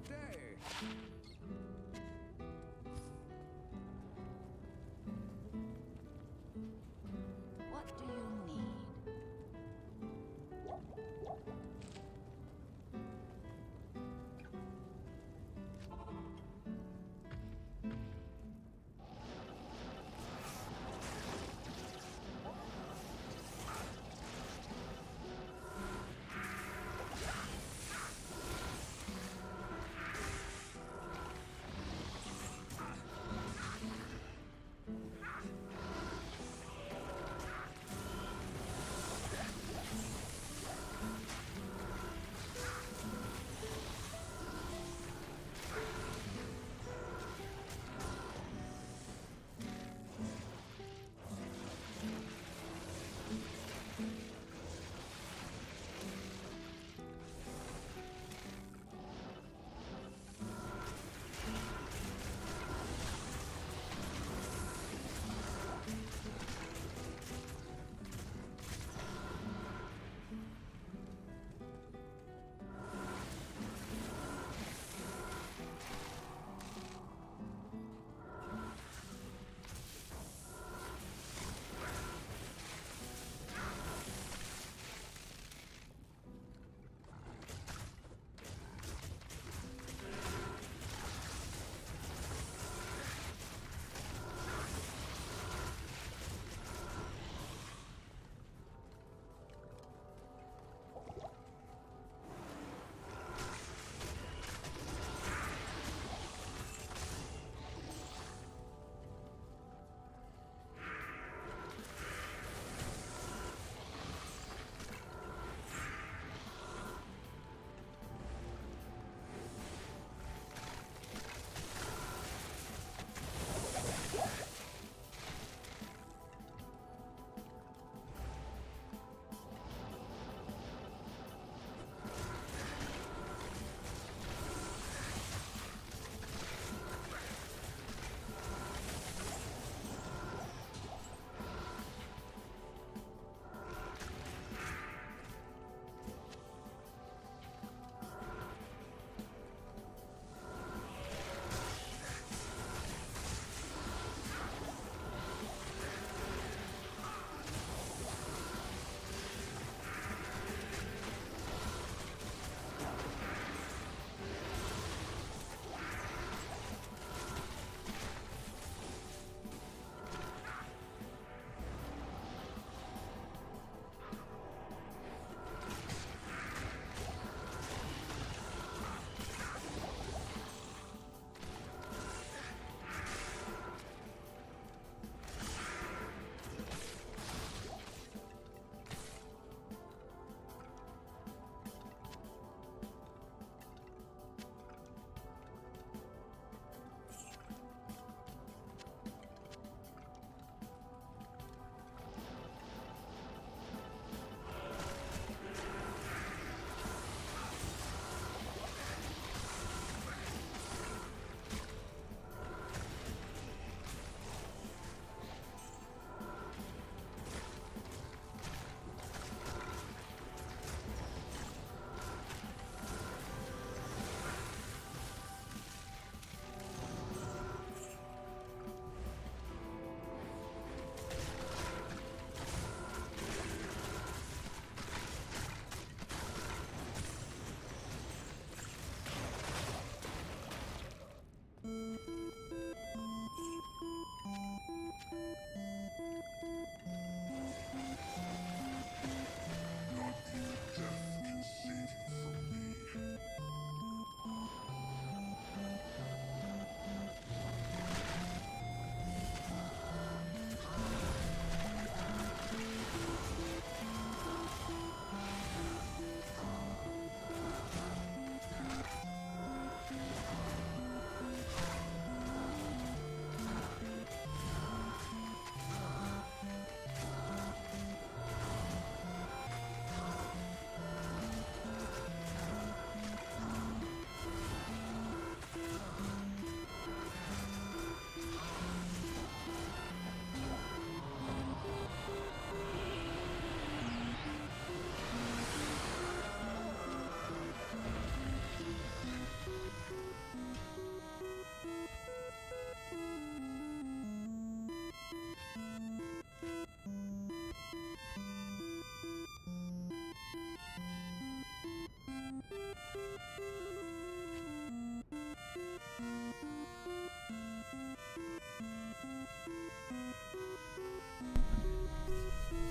day. What do you need?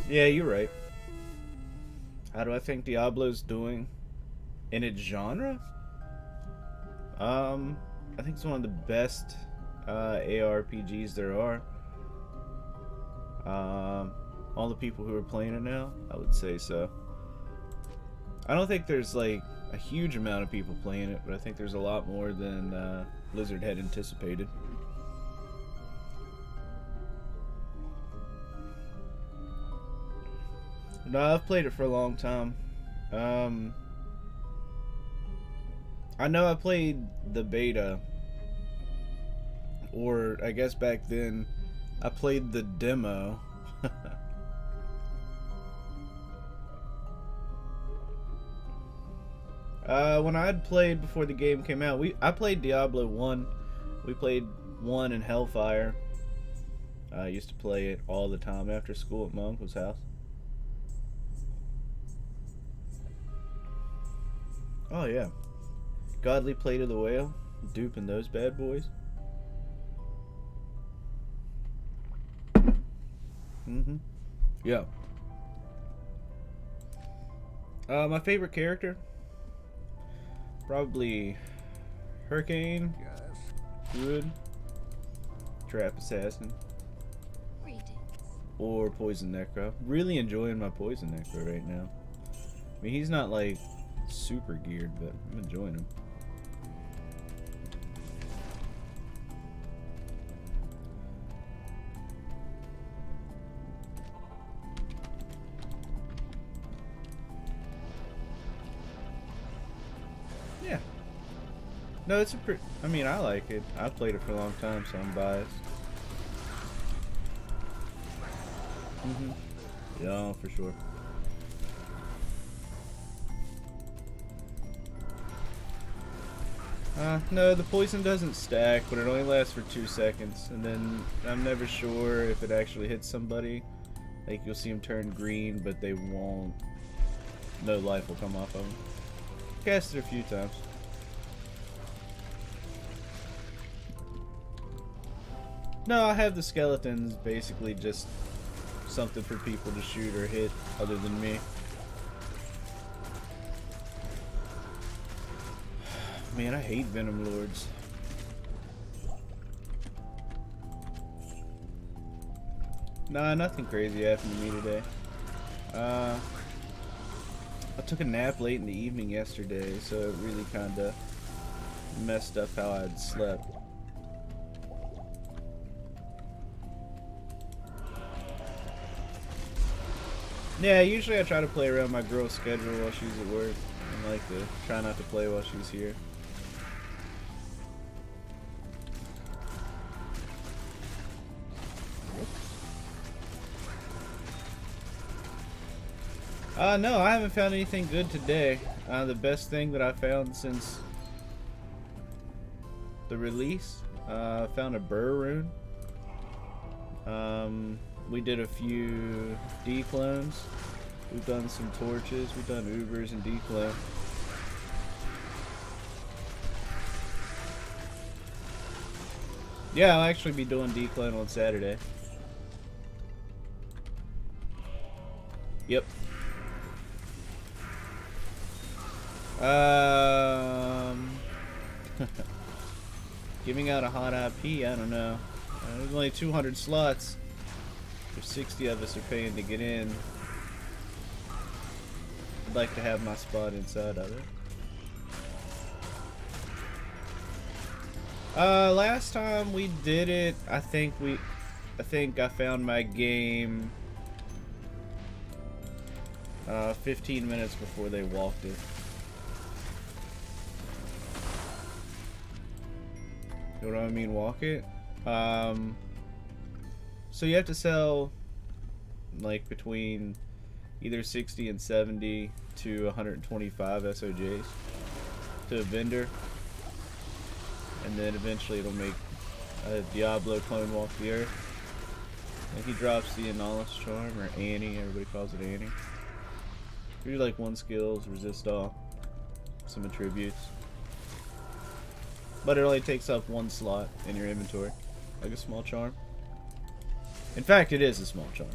Yeah, you're right. How do I think Diablo's doing in its genre? I think it's one of the best ARPGs there are. All the people who are playing it now, I would say so. I don't think there's like a huge amount of people playing it, but I think there's a lot more than Blizzard had anticipated. No, I've played it for a long time. I know I played the beta, or I guess back then I played the demo. When I had played before the game came out, I played Diablo 1. We played 1 in Hellfire. I used to play it all the time after school at my uncle's house. Oh yeah. Godly Plate of the Whale. Duping those bad boys. Mm-hmm. Yeah. My favorite character? Probably Hurricane, Wood, Trap Assassin, or Psn Necro. Really enjoying my Psn Necro right now. I mean, he's not like super geared, but I'm enjoying him. Yeah. No, it's a pretty... I mean, I like it. I've played it for a long time, so I'm biased. Mm-hmm. Yeah, for sure. No, the poison doesn't stack, but it only lasts for 2 seconds, and then I'm never sure if it actually hits somebody. Like, you'll see them turn green, but they won't. No life will come off of them. Cast it a few times. No, I have the skeletons basically just something for people to shoot or hit other than me. Man, I hate Venom Lords. Nah, nothing crazy happened to me today. I took a nap late in the evening yesterday, so it really kinda messed up how I'd slept. Yeah, usually I try to play around my girl's schedule while she's at work. I like to try not to play while she's here. No, I haven't found anything good today. The best thing that I found since the release, I found a burr rune. We did a few declones. We've done some torches. We've done Ubers and declone. Yeah, I'll actually be doing declone on Saturday. Yep. Giving out a hot IP, I don't know. There's only 200 slots. If 60 of us are paying to get in, I'd like to have my spot inside of it. Last time we did it, I think I found my game 15 minutes before they walked it. You know what I mean, walk it? So you have to sell like between either 60 and 70 to 125 SOJs to a vendor, and then eventually it'll make a Diablo clone walk the earth. And he drops the Annihilus charm, or Annie, everybody calls it Annie. Usually like 1 skills, resist all, some attributes. But it only takes up 1 slot in your inventory, like a small charm. In fact, it is a small charm.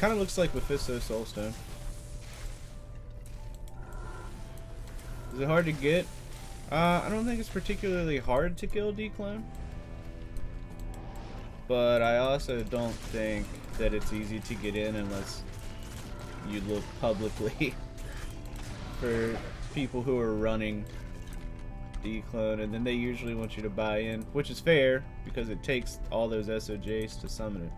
Kind of looks like Mephisto Soulstone. Is it hard to get? I don't think it's particularly hard to kill Declone. But I also don't think that it's easy to get in unless you look publicly for people who are running Declone, and then they usually want you to buy in, which is fair because it takes all those SOJs to summon it.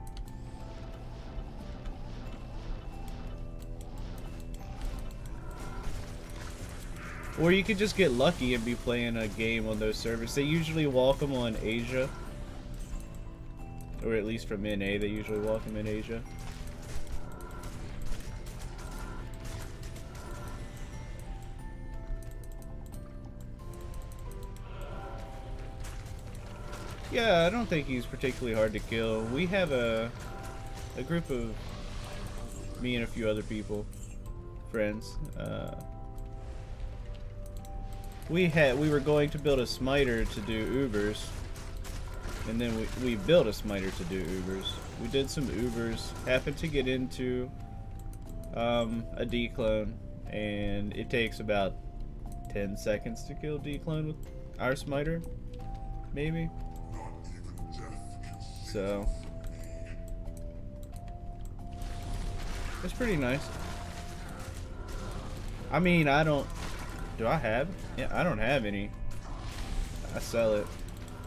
Or you could just get lucky and be playing a game on those servers. They usually walk them on Asia. Or at least from NA, they usually walk them in Asia. Yeah, I don't think he's particularly hard to kill. We have a group of me and a few other people, friends. We were going to build a smiter to do Ubers, and then we built a smiter to do Ubers. We did some Ubers, happened to get into a Declone, and it takes about 10 seconds to kill Declone with our smiter, maybe. So it's pretty nice. I mean, do I have? Yeah, I don't have any. I sell it.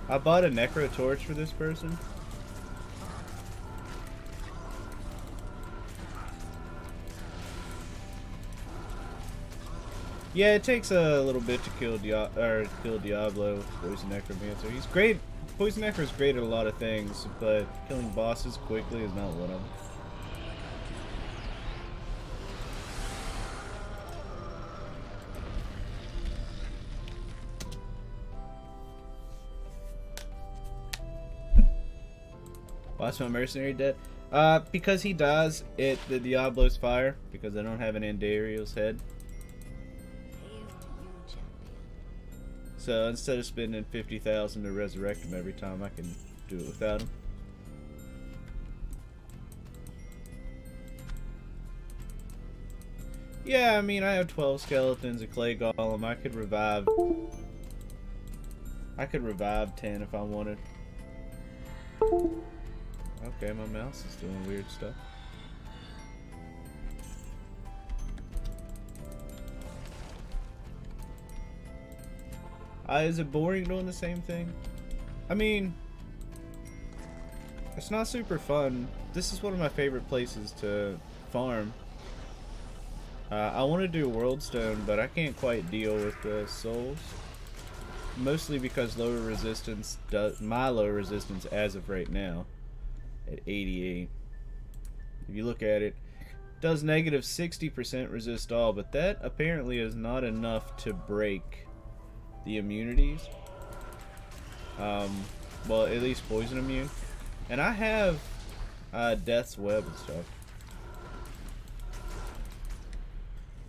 I bought a Necro torch for this person. Yeah, it takes a little bit to kill Diablo with Poison Necromancer. He's great. Poison Necro is great at a lot of things, but killing bosses quickly is not one of them. Why's my mercenary dead? Because he dies at the Diablo's fire, because I don't have an Andariel's head. So instead of spending 50,000 to resurrect him every time, I can do it without him. Yeah, I mean, I have 12 skeletons, a clay golem. I could revive 10 if I wanted. Okay, my mouse is doing weird stuff. Is it boring doing the same thing? I mean, it's not super fun. This is one of my favorite places to farm. I want to do Worldstone, but I can't quite deal with the souls. Mostly because lower resistance my low resistance as of right now at 88. If you look at it, does negative 60% resist all, but that apparently is not enough to break the immunities. Well, at least poison immune. And I have Death's Web and stuff.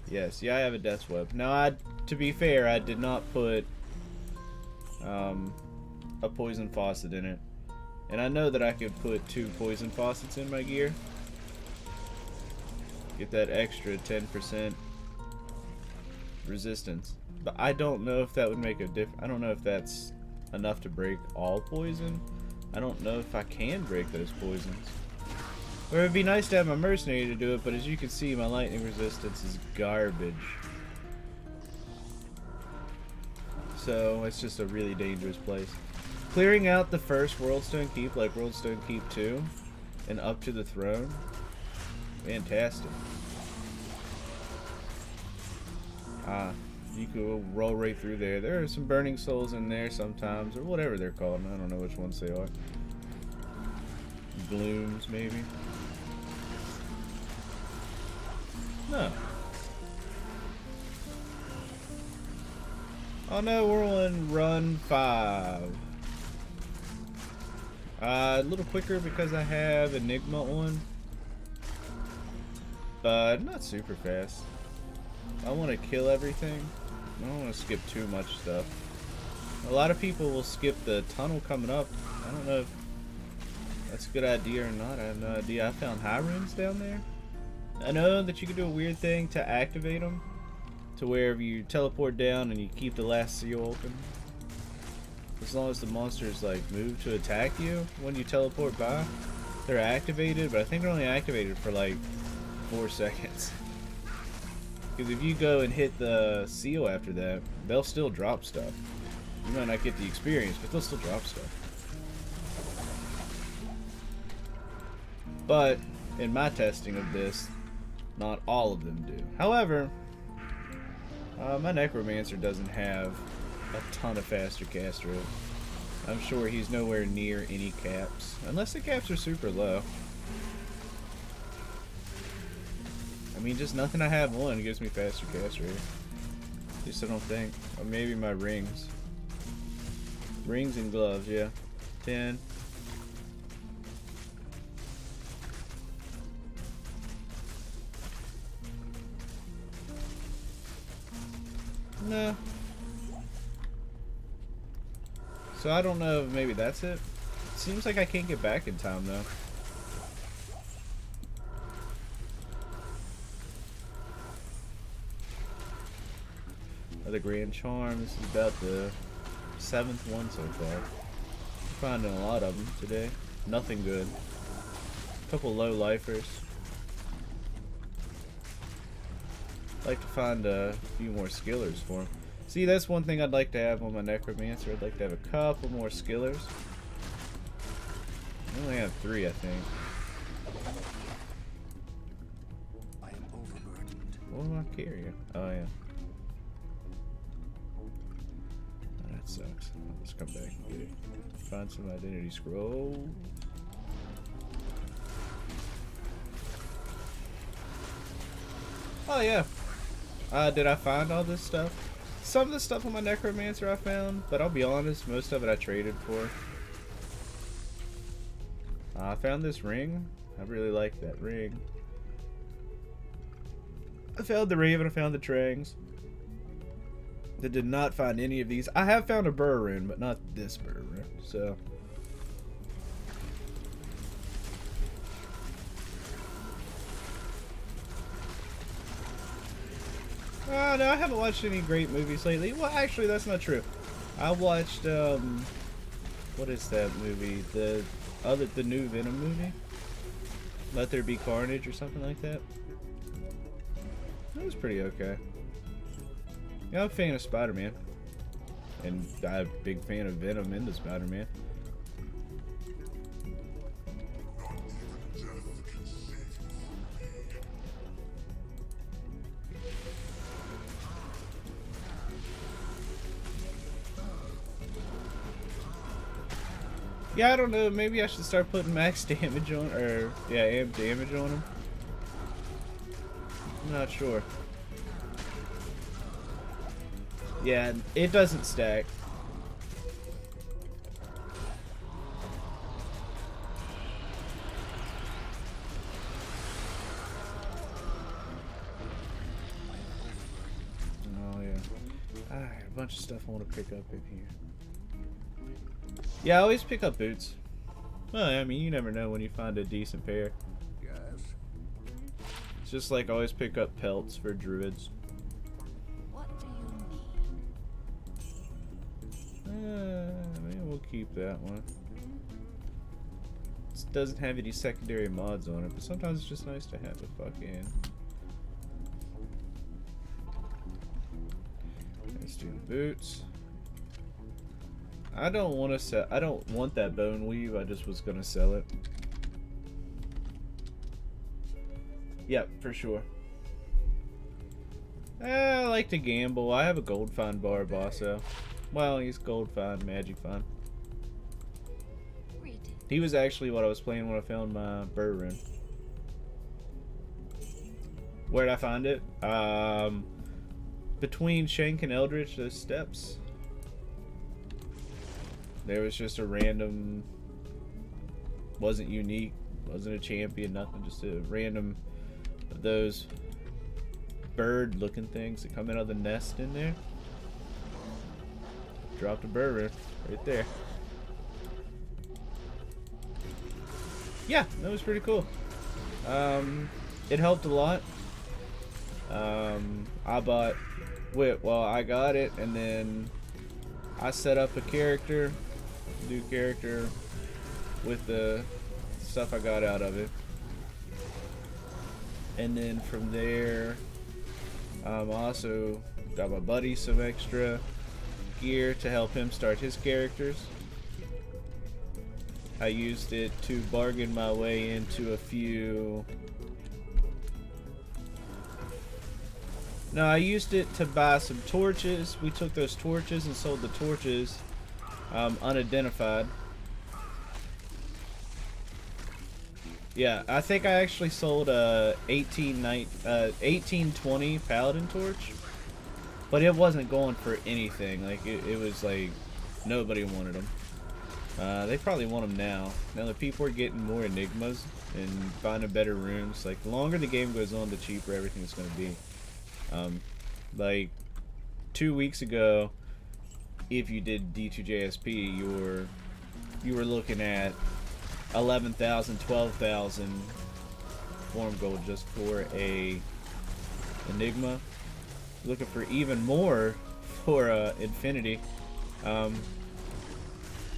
Yes, yeah, I have a Death's Web. Now, to be fair, I did not put a poison faucet in it. And I know that I could put 2 poison faucets in my gear. Get that extra 10% resistance. But I don't know if that would make a difference. I don't know if that's enough to break all poison. I don't know if I can break those poisons. Or it'd be nice to have my mercenary to do it, but as you can see, my lightning resistance is garbage. So it's just a really dangerous place. Clearing out the first Worldstone Keep, like Worldstone Keep 2, and up to the throne, fantastic. You could roll right through there. There are some burning souls in there sometimes, or whatever they're called. I don't know which ones they are. Glooms, maybe. No. Oh no, we're on run 5. A little quicker because I have Enigma on, but not super fast. I want to kill everything. I don't want to skip too much stuff. A lot of people will skip the tunnel coming up. I don't know if that's a good idea or not. I have no idea. I found high runes down there. I know that you can do a weird thing to activate them, to where if you teleport down and you keep the last seal open, as long as the monsters like move to attack you when you teleport by, they're activated. But I think they're only activated for like 4 seconds. Because if you go and hit the seal after that, they'll still drop stuff. You might not get the experience, but they'll still drop stuff. But in my testing of this, not all of them do. However, my Necromancer doesn't have a ton of faster cast rate. I'm sure he's nowhere near any caps, unless the caps are super low. I mean, just nothing I have on gives me faster cast rate. Just I don't think. Or maybe my rings. Rings and gloves, yeah. 10. No. So I don't know if maybe that's it. Seems like I can't get back in time though. The Grand Charm. This is about the 7th one so far. I'm finding a lot of them today. Nothing good. A couple low lifers. I'd like to find a few more skillers for them. See, that's one thing I'd like to have on my Necromancer. I'd like to have a couple more skillers. I only have 3, I think. I am overburdened. What am I carrying? Oh yeah. Oh, that sucks. I'll just come back and get it. Find some identity scroll. Oh yeah. Did I find all this stuff? Some of the stuff on my Necromancer I found, but I'll be honest, most of it I traded for. I found this ring. I really like that ring. I found the Raven, I found the Trangs. I did not find any of these. I have found a burr rune, but not this burr rune, so. No, I haven't watched any great movies lately. Well, actually, that's not true. I watched, what is that movie? The new Venom movie? Let There Be Carnage or something like that. That was pretty okay. Yeah, I'm a fan of Spider-Man. And I'm a big fan of Venom in the Spider-Man. Yeah, I don't know. Maybe I should start putting max damage on, or yeah, amp damage on him. I'm not sure. Yeah, it doesn't stack. Oh yeah. Alright, a bunch of stuff I want to pick up in here. Yeah, I always pick up boots. Well, I mean, you never know when you find a decent pair. Yes. It's just like I always pick up pelts for druids. What do you need? Maybe we'll keep that one. It doesn't have any secondary mods on it, but sometimes it's just nice to have a fucking... Let's do the boots. I don't want to sell. I don't want that bone weave. I just was gonna sell it. Yep, for sure. I like to gamble. I have a gold find bar bosso. Well, he's gold find, magic find. Read. He was actually what I was playing when I found my burr rune. Where'd I find it? Between Shank and Eldritch, those steps. There was just a random, wasn't unique, wasn't a champion, nothing, just a random of those bird looking things that come out of the nest in there. Dropped a burr rune right there. Yeah, that was pretty cool. it helped a lot. I bought well, I got it, and then I set up a character, new character, with the stuff I got out of it. And then from there, I also got my buddy some extra gear to help him start his characters. I used it to bargain my way into a few... No, I used it to buy some torches. We took those torches and sold the torches unidentified. Yeah, I think I actually sold a 1820 paladin torch, but it wasn't going for anything. Like it was like nobody wanted them. They probably want them now. Now that people are getting more enigmas and finding better runes, like the longer the game goes on, the cheaper everything's going to be. Like 2 weeks ago, if you did D2JSP, you were looking at 11,000, 12,000 form gold just for a enigma. Looking for even more for infinity.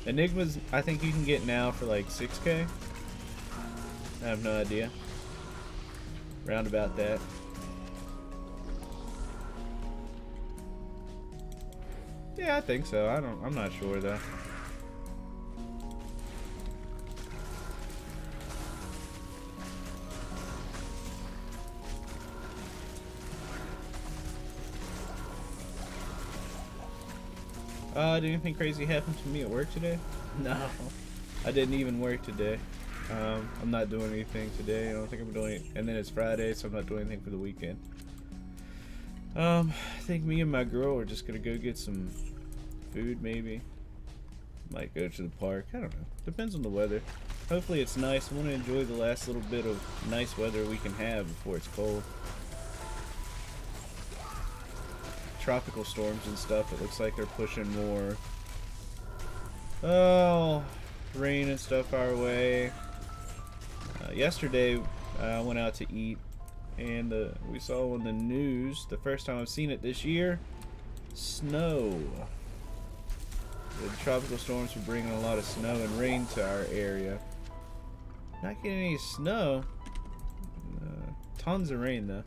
Enigmas, I think you can get now for like 6K. I have no idea. Round about that. Yeah, I think so. I'm not sure though. Did anything crazy happen to me at work today? No. I didn't even work today. I'm not doing anything today. I don't think I'm doing it. And then it's Friday, so I'm not doing anything for the weekend. I think me and my girl are just gonna go get some food, maybe. Might go to the park. I don't know. Depends on the weather. Hopefully it's nice. I want to enjoy the last little bit of nice weather we can have before it's cold. Tropical storms and stuff. It looks like they're pushing more. Oh, rain and stuff our way. Yesterday, I went out to eat, and we saw on the news, the first time I've seen it this year, snow. The tropical storms were bringing a lot of snow and rain to our area. Not getting any snow. Tons of rain though.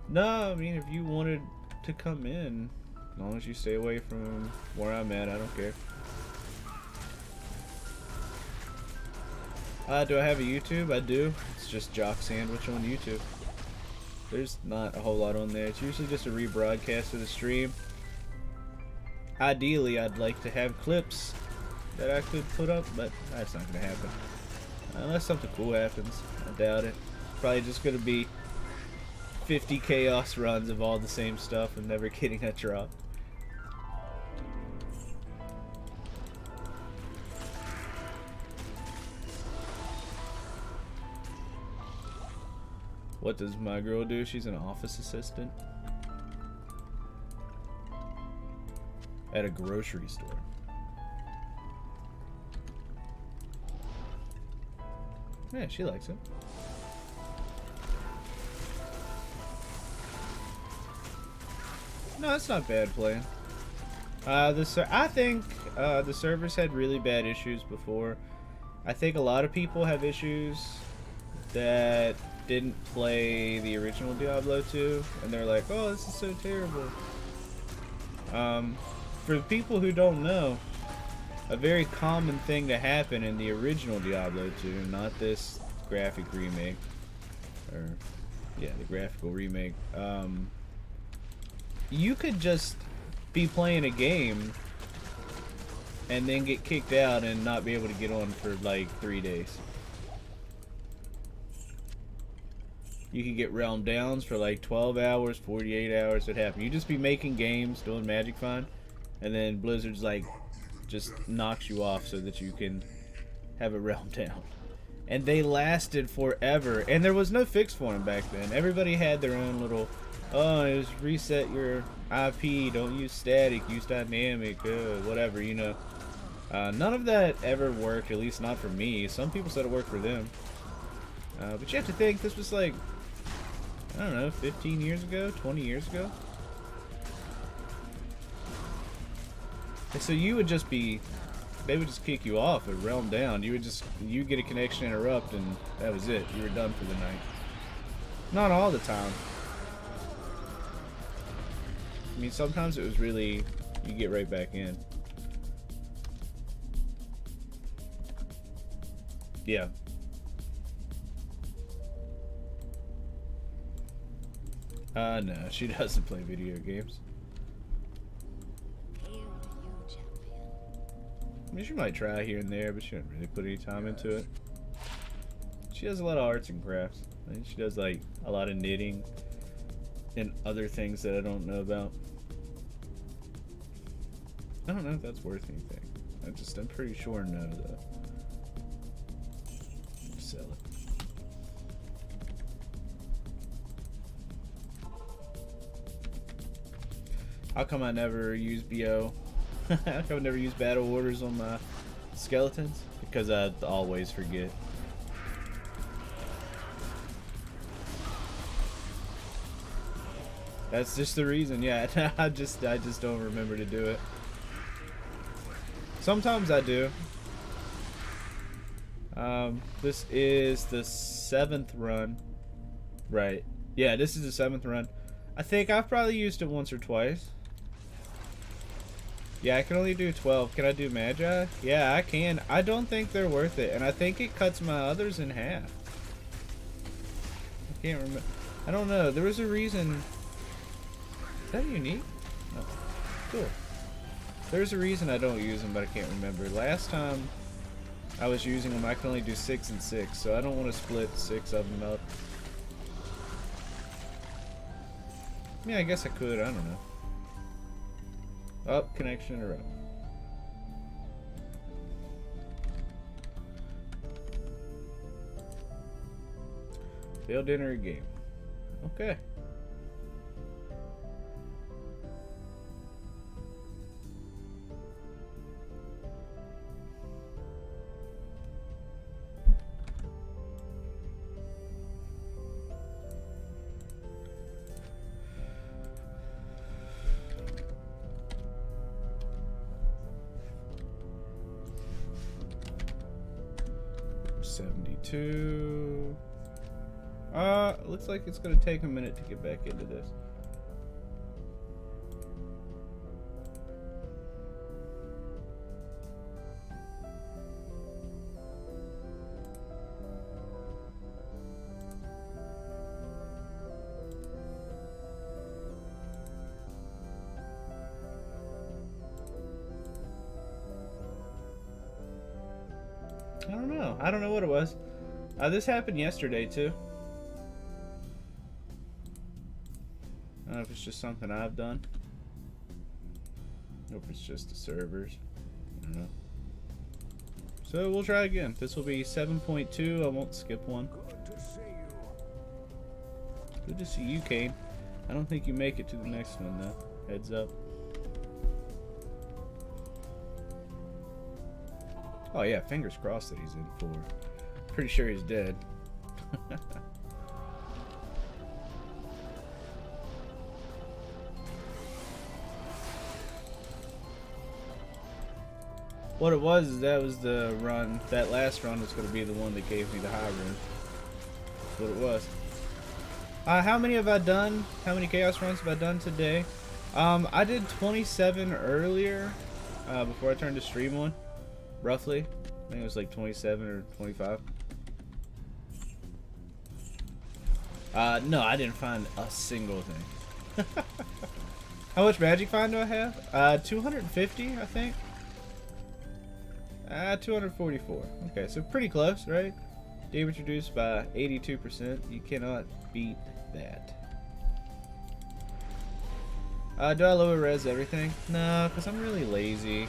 No, I mean, if you wanted to come in, as long as you stay away from where I'm at, I don't care. Do I have a YouTube? I do. It's just JockSandWich on YouTube. There's not a whole lot on there. It's usually just a rebroadcast of the stream. Ideally, I'd like to have clips that I could put up, but that's not going to happen. Unless something cool happens. I doubt it. Probably just going to be 50 chaos runs of all the same stuff and never getting a drop. What does my girl do? She's an office assistant at a grocery store. Yeah, she likes it. No, that's not bad playing. I think the servers had really bad issues before. I think a lot of people have issues that didn't play the original Diablo 2, and they're like, oh, this is so terrible. For the people who don't know, a very common thing to happen in the original Diablo 2, not this graphic remake, or yeah, the graphical remake, you could just be playing a game and then get kicked out and not be able to get on for like 3 days. You could get realm downs for like 12 hours, 48 hours. It happened. You just be making games, doing magic fun, and then Blizzard's like just knocks you off so that you can have a realm down. And they lasted forever, and there was no fix for them back then. Everybody had their own little, oh, just reset your IP, don't use static, use dynamic, whatever, you know. None of that ever worked, at least not for me. Some people said it worked for them. But you have to think, this was like, I don't know, 15 years ago, 20 years ago. And so you would just be, they would just kick you off a realm down. You get a connection interrupt and that was it. You were done for the night. Not all the time. I mean, sometimes it was really, you get right back in. Yeah. No, she doesn't play video games. Hail to you, champion. I mean, she might try here and there, but she doesn't really put any time into it. She does a lot of arts and crafts. I mean, she does like a lot of knitting and other things that I don't know about. I don't know if that's worth anything. I'm pretty sure no, though. Sell it. How come I never use BO? How come I never use battle orders on my skeletons? Because I always forget. That's just the reason, yeah. I just don't remember to do it. Sometimes I do. This is the 7th run. Right. Yeah, this is the 7th run. I think I've probably used it once or twice. Yeah, I can only do 12. Can I do Magi? Yeah, I can. I don't think they're worth it, and I think it cuts my others in half. I can't remember. I don't know. There was a reason. Is that unique? No. Cool. There's a reason I don't use them, but I can't remember. Last time I was using them, I could only do 6 and 6, so I don't want to split 6 of them up. Yeah, I guess I could. I don't know. Up, connection interrupt. Failed to enter a game. Okay. Looks like it's gonna take a minute to get back into this. I don't know. I don't know what it was. This happened yesterday too. I don't know if it's just something I've done. Or if it's just the servers. I don't know. So we'll try again. This will be 7.2. I won't skip one. Good to see you, Kane. I don't think you make it to the next one though. Heads up. Oh yeah, fingers crossed that he's in 4. Pretty sure he's dead. What it was is that was the run. That last run was going to be the one that gave me the high rune. That's what it was. How many have I done? How many chaos runs have I done today? I did 27 earlier, before I turned to stream one, roughly. I think it was like 27 or 25. No, I didn't find a single thing. How much magic find do I have? 250, I think. 244. Okay, so pretty close, right? Damage reduced by 82%. You cannot beat that. Do I lower res everything? No, because I'm really lazy.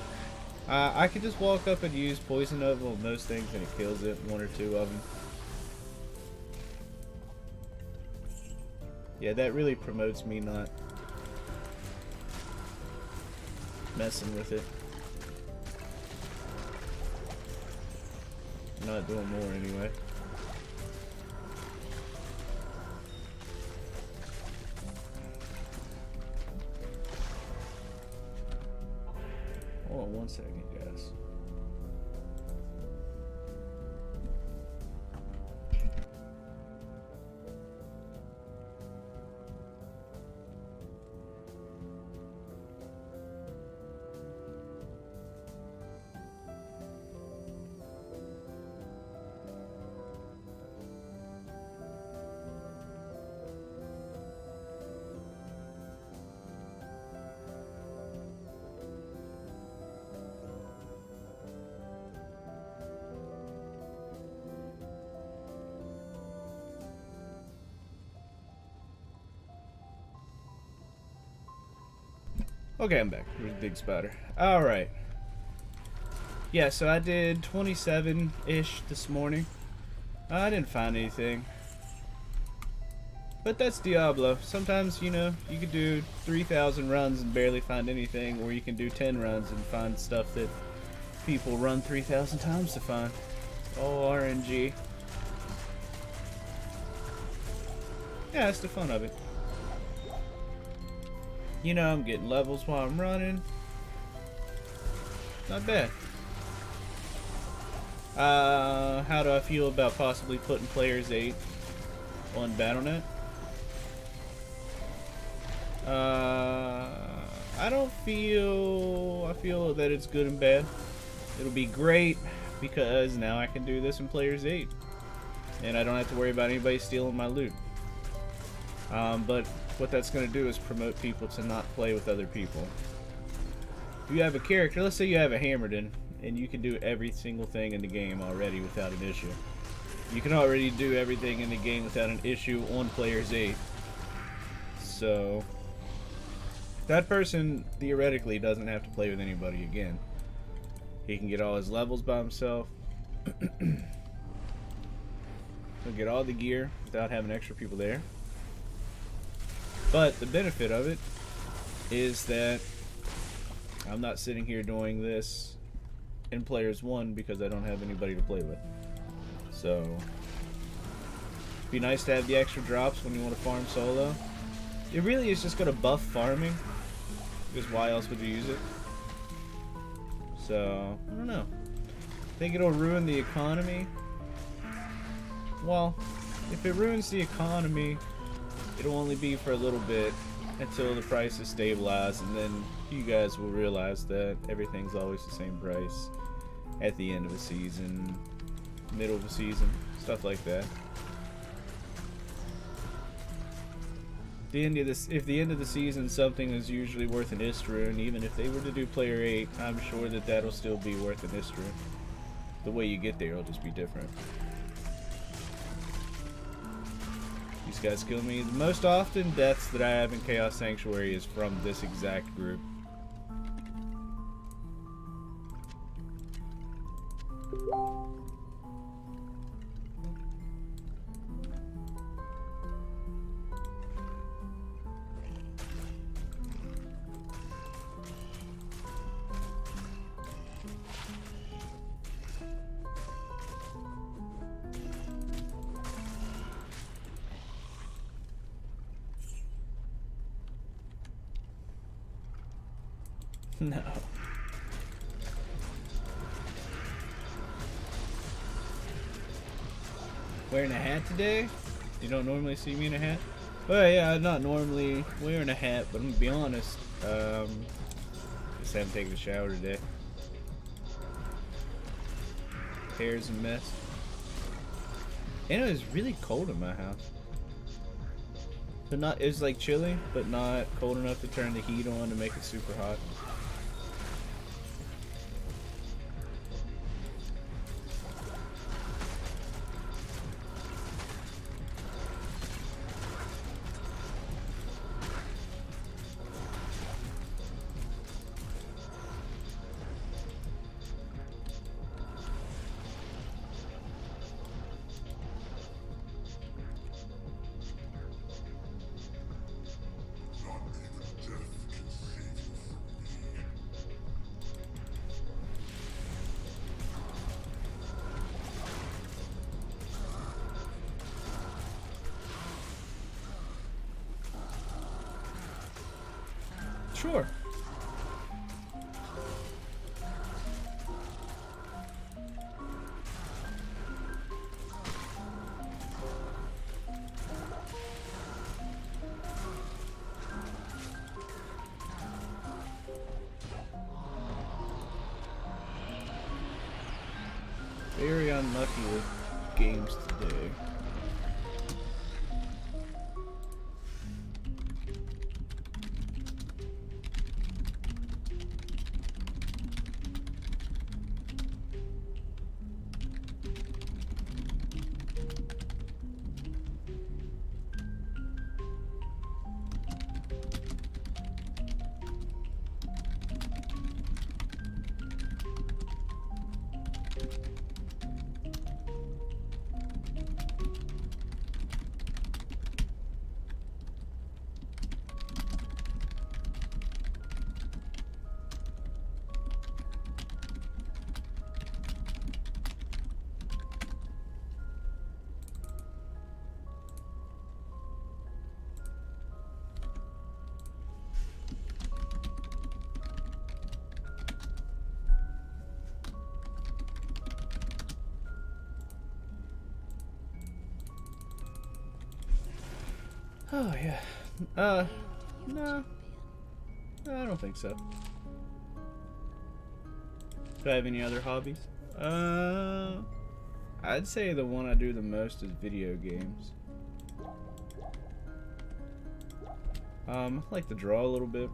I could just walk up and use Poison Oval on most things and it kills it, 1 or 2 of them. Yeah, that really promotes me not messing with it. not doing more anyway. Hold on 1 second, guys. Okay, I'm back. There's a big spider. Alright. Yeah, so I did 27-ish this morning. I didn't find anything. But that's Diablo. Sometimes, you know, you could do 3,000 runs and barely find anything, or you can do 10 runs and find stuff that people run 3,000 times to find. Oh, RNG. Yeah, that's the fun of it. You know, I'm getting levels while I'm running. Not bad. How do I feel about possibly putting Players 8 on Battle.net? I don't feel... I feel that it's good and bad. It'll be great because now I can do this in Players 8. And I don't have to worry about anybody stealing my loot. But what that's going to do is promote people to not play with other people. If you have a character, let's say you have a Hammerden, and you can do every single thing in the game already without an issue. You can already do everything in the game without an issue on Players 8. So, that person theoretically doesn't have to play with anybody again. He can get all his levels by himself. He'll get all the gear without having extra people there. But the benefit of it is that I'm not sitting here doing this in Players 1 because I don't have anybody to play with. So, it'd be nice to have the extra drops when you want to farm solo. It really is just going to buff farming, because why else would you use it? So, I don't know. Think it'll ruin the economy? Well, if it ruins the economy, it'll only be for a little bit until the price is stabilized, and then you guys will realize that everything's always the same price at the end of a season, middle of a season, stuff like that. If the end of the season something is usually worth an Istrune, even if they were to do Player 8, I'm sure that that'll still be worth an Istrune. The way you get there will just be different. These guys kill me. The most often deaths that I have in Chaos Sanctuary is from this exact group. No. Wearing a hat today? You don't normally see me in a hat? Well, yeah, I'm not normally wearing a hat, but I'm gonna be honest. Just haven't taken a shower today. Hair's a mess. And it was really cold in my house. So it's like chilly, but not cold enough to turn the heat on to make it super hot. Sure. Very unlucky with games today. Oh yeah. No. I don't think so. Do I have any other hobbies? I'd say the one I do the most is video games. I like to draw a little bit.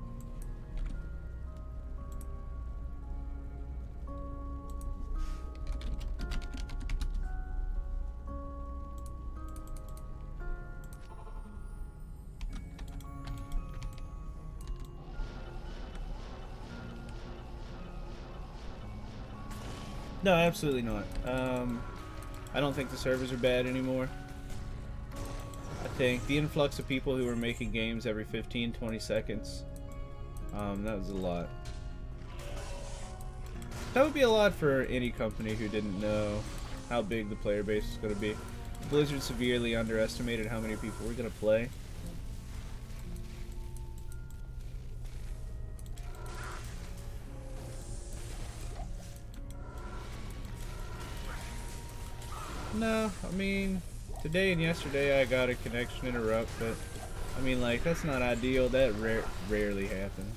No, absolutely not. I don't think the servers are bad anymore. I think the influx of people who were making games every 15-20 seconds, that was a lot. That would be a lot for any company who didn't know how big the player base was going to be. Blizzard severely underestimated how many people were going to play. No, I mean, today and yesterday I got a connection interrupt, but I mean, like, that's not ideal. That rarely happens.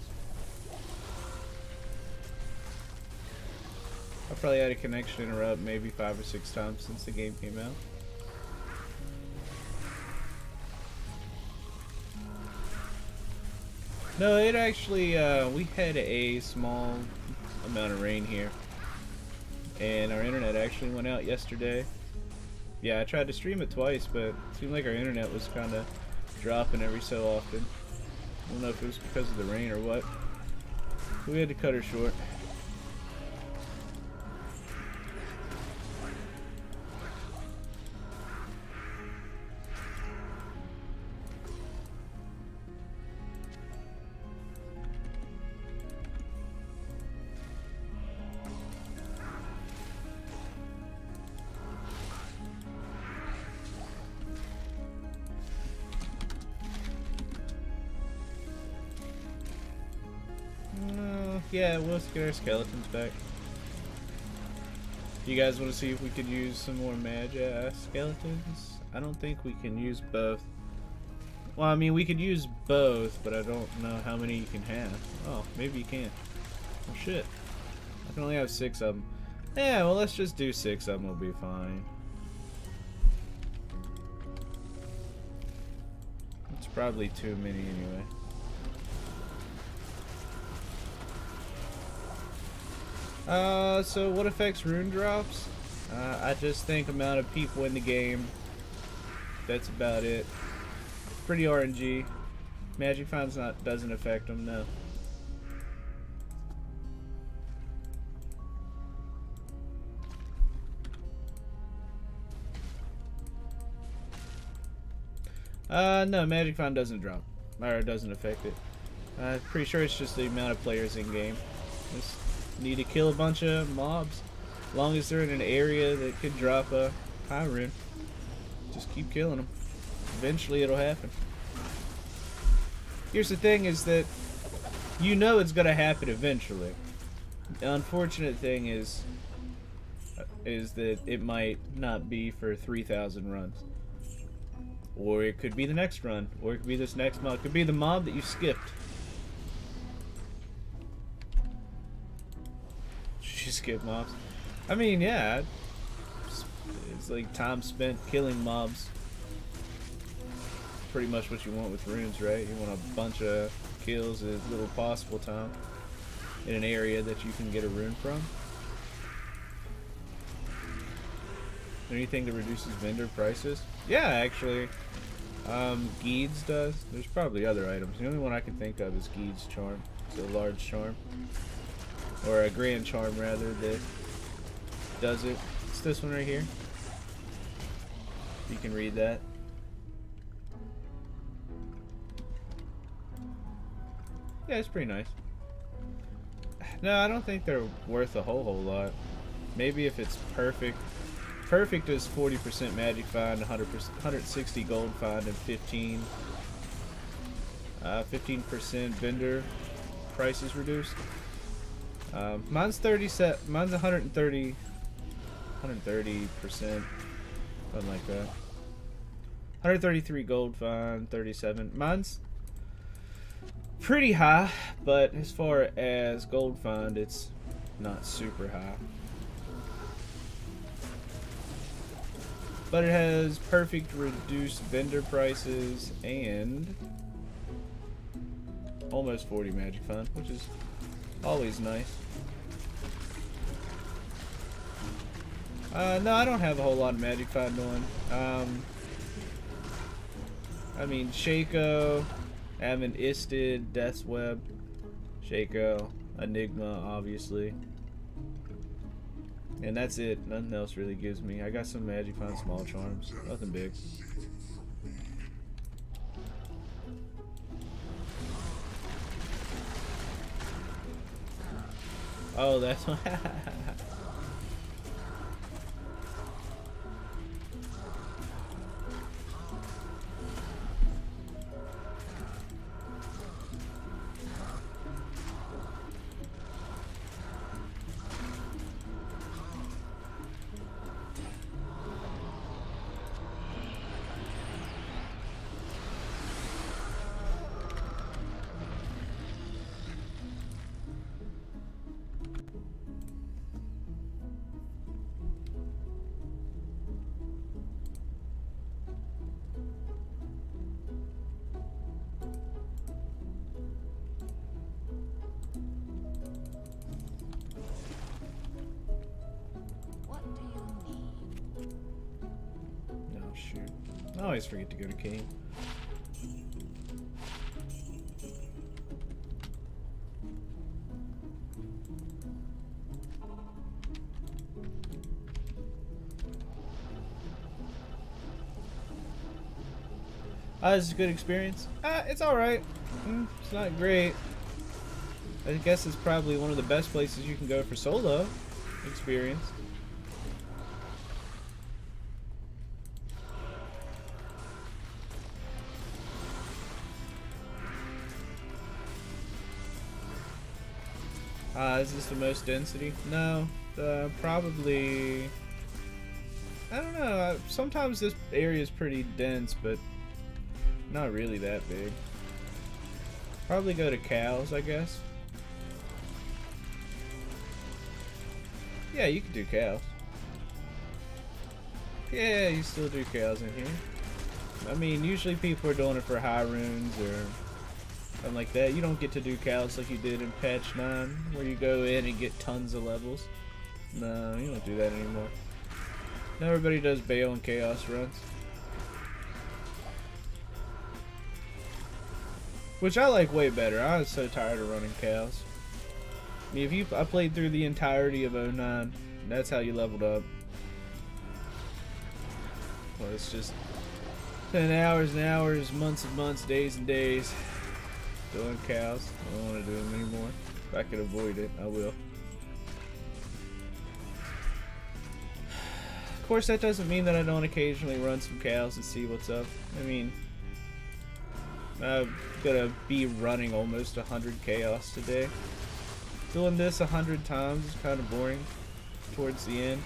I probably had a connection interrupt maybe 5 or 6 times since the game came out. No, it actually, we had a small amount of rain here, and our internet actually went out yesterday. Yeah, I tried to stream it twice, but it seemed like our internet was kind of dropping every so often. I don't know if it was because of the rain or what. We had to cut her short. Yeah, we'll get our skeletons back. You guys want to see if we could use some more magi skeletons? I don't think we can use both. Well, I mean, we could use both, but I don't know how many you can have. Oh, maybe you can. Oh, shit. I can only have 6 of them. Yeah, well, let's just do 6 of them. We'll be fine. It's probably too many anyway. So what affects rune drops? I just think amount of people in the game. That's about it. Pretty RNG. Magic Finds doesn't affect them, no. No, Magic Find doesn't drop. Or doesn't affect it. Pretty sure it's just the amount of players in game. Just need to kill a bunch of mobs. As long as they're in an area that could drop a high rune. Just keep killing them. Eventually it'll happen. Here's the thing is that you know it's gonna happen eventually. The unfortunate thing is that it might not be for 3,000 runs. Or it could be the next run. Or it could be this next mob. It could be the mob that you skipped. You skip mobs. I mean, yeah. It's like time spent killing mobs. Pretty much what you want with runes, right? You want a bunch of kills as little possible time in an area that you can get a rune from. Anything that reduces vendor prices? Yeah, actually. Geed's does. There's probably other items. The only one I can think of is Geed's charm. It's a large charm. Or a grand charm, rather, that does it. It's this one right here. You can read that. Yeah, it's pretty nice. No, I don't think they're worth a whole lot. Maybe if it's perfect. Perfect is 40% magic find, 160 gold find, and 15% vendor prices reduced. Mine's 130%, something like that. 133 gold find, 37. Mine's pretty high, but as far as gold find, it's not super high. But it has perfect reduced vendor prices and almost 40 magic find, which is always nice. No, I don't have a whole lot of magic find on. I mean, Shaco, Ammon Istid, Death's Web, Shaco, Enigma, obviously. And that's it. Nothing else really gives me. I got some magic find small charms. Nothing big. Oh, that's what. I always forget to go to Kane. This is a good experience. It's alright. It's not great. I guess it's probably one of the best places you can go for solo experience. Is this the most density? No, probably. I don't know. Sometimes this area is pretty dense, but not really that big. Probably go to cows, I guess. Yeah, you can do cows. Yeah, you still do cows in here. I mean, usually people are doing it for high runes or something like that. You don't get to do cows like you did in patch 9, where you go in and get tons of levels. No, you don't do that anymore. Now everybody does Bale and Chaos runs. Which I like way better. I was so tired of running cows. I mean, I played through the entirety of 09. That's how you leveled up. Well, it's just 10 hours and hours, months and months, days and days doing cows. I don't want to do them anymore. If I could avoid it, I will. Of course, that doesn't mean that I don't occasionally run some cows and see what's up. I mean, I'm gonna be running almost 100 chaos today. Doing this 100 times is kind of boring towards the end.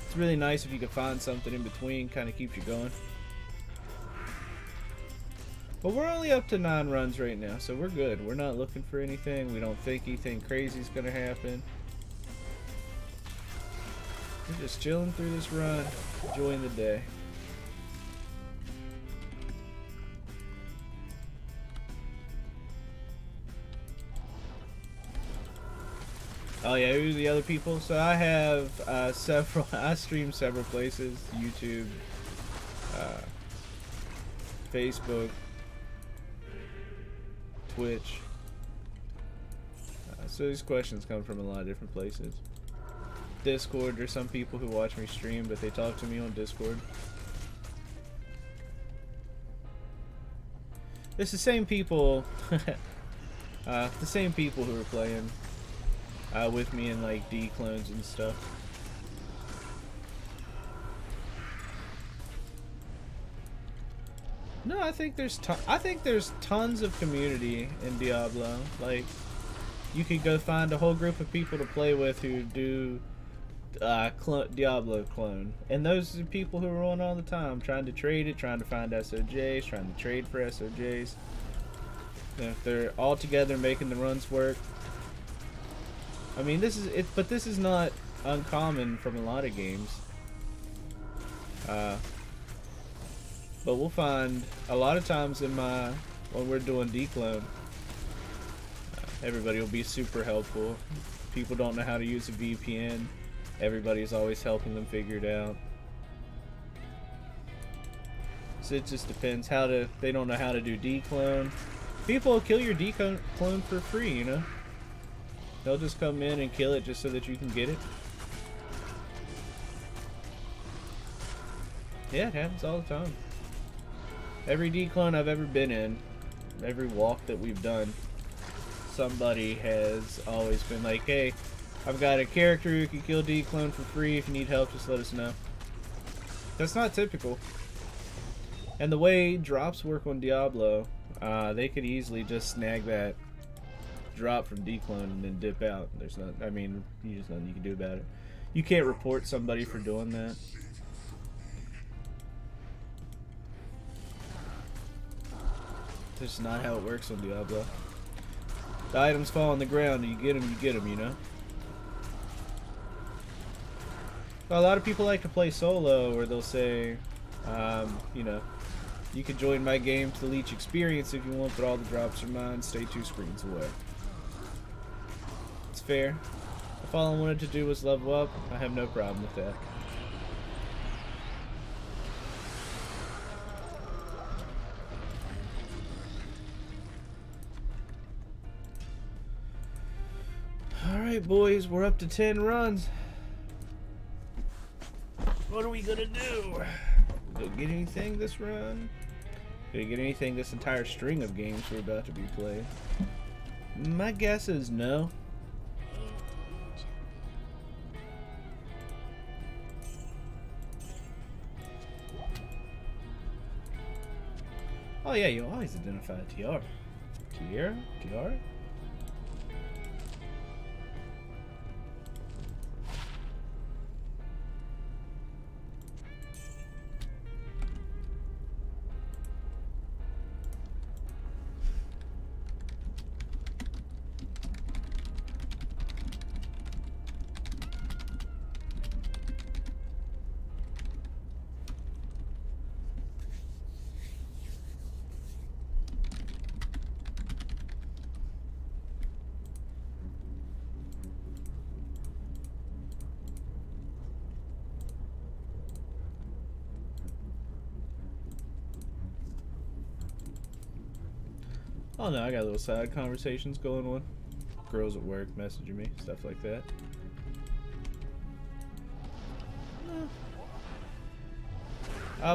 It's really nice if you can find something in between, kind of keeps you going. But we're only up to 9 runs right now, so we're good. We're not looking for anything. We don't think anything crazy is going to happen. We're just chilling through this run, enjoying the day. Oh yeah, who are the other people? So I have several. I stream several places: YouTube, Facebook, Twitch. So these questions come from a lot of different places. Discord. There's some people who watch me stream, but they talk to me on Discord. It's the same people. The same people who are playing. With me in like DcloneSunday and stuff. No, I think there's tons of community in Diablo. Like, you could go find a whole group of people to play with who do Diablo clone, and those are people who are on all the time, trying to trade it, trying to find SOJs, trying to trade for SOJs. If they're all together making the runs work. I mean, this is it, but this is not uncommon from a lot of games. But we'll find a lot of times when we're doing Declone, everybody will be super helpful. People don't know how to use a VPN. Everybody's always helping them figure it out. So it just depends they don't know how to do Declone. People will kill your Declone for free, you know? They'll just come in and kill it just so that you can get it. Yeah, it happens all the time. Every Declone I've ever been in, every walk that we've done, somebody has always been like, hey, I've got a character who can kill Declone for free. If you need help, just let us know. That's not typical. And the way drops work on Diablo, they could easily just snag that drop from Declone and then dip out. There's not, I mean, there's nothing you can do about it. You can't report somebody for doing that. That's just not how it works on Diablo. The items fall on the ground and you get them, you know? A lot of people like to play solo, or they'll say, you know, you can join my game to leech experience if you want, but all the drops are mine, stay 2 screens away. It's fair. If all I wanted to do was level up, I have no problem with that. Alright boys, we're up to 10 runs. What are we gonna do? Gonna get anything this run? Gonna get anything this entire string of games we're about to be playing? My guess is no. Oh yeah, you always identify a TR. TR? Oh no, I got little side conversations going on. Girls at work messaging me, stuff like that.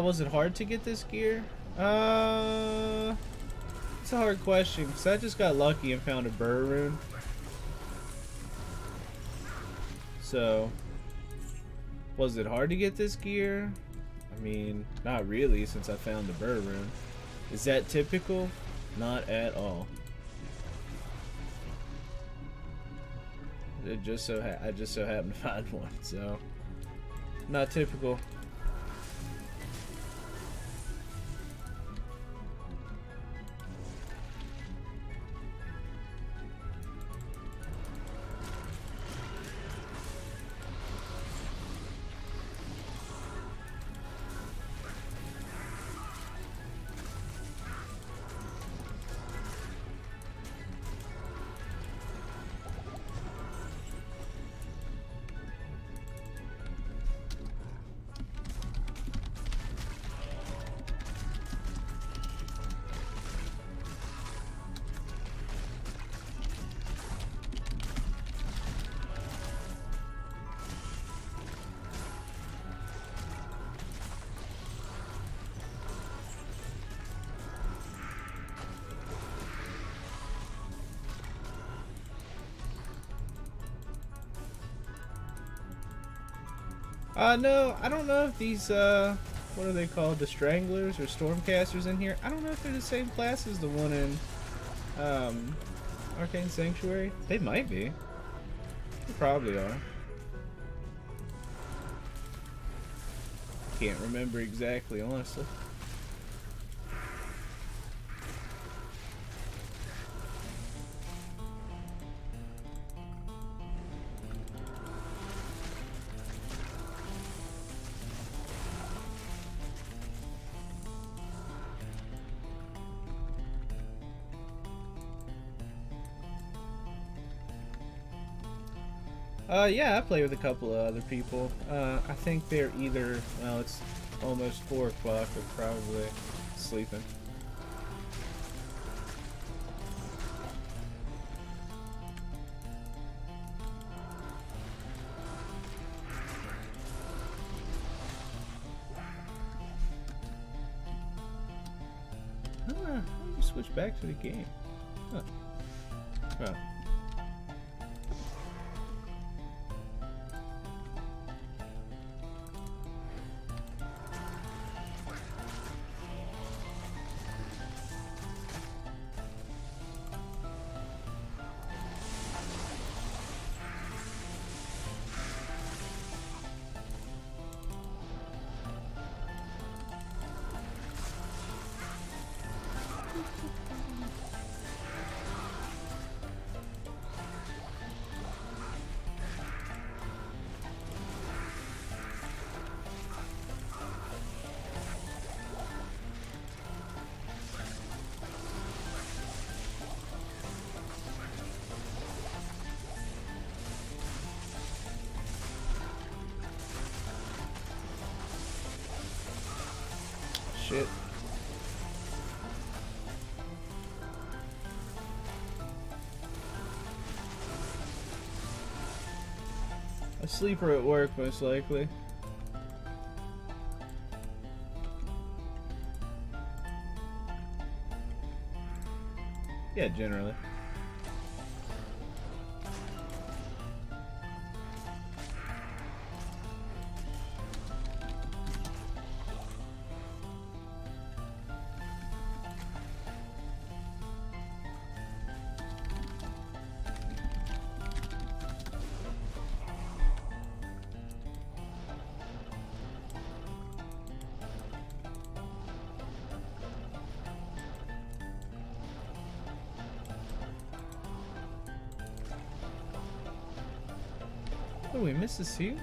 Was it hard to get this gear? It's a hard question, because I just got lucky and found a burr rune. So, was it hard to get this gear? I mean, not really, since I found the burr rune. Is that typical? Not at all. I just so happened to find one, so not typical. No, I don't know if these, what are they called? The Stranglers or Stormcasters in here? I don't know if they're the same class as the one in, Arcane Sanctuary. They might be. They probably are. Can't remember exactly, honestly. Yeah, I play with a couple of other people. I think they're either, well, it's almost 4 o'clock, they're probably sleeping. How do you switch back to the game? Huh. Well. Shit. A sleeper at work, most likely. Yeah, generally. Oh, we missed the suit?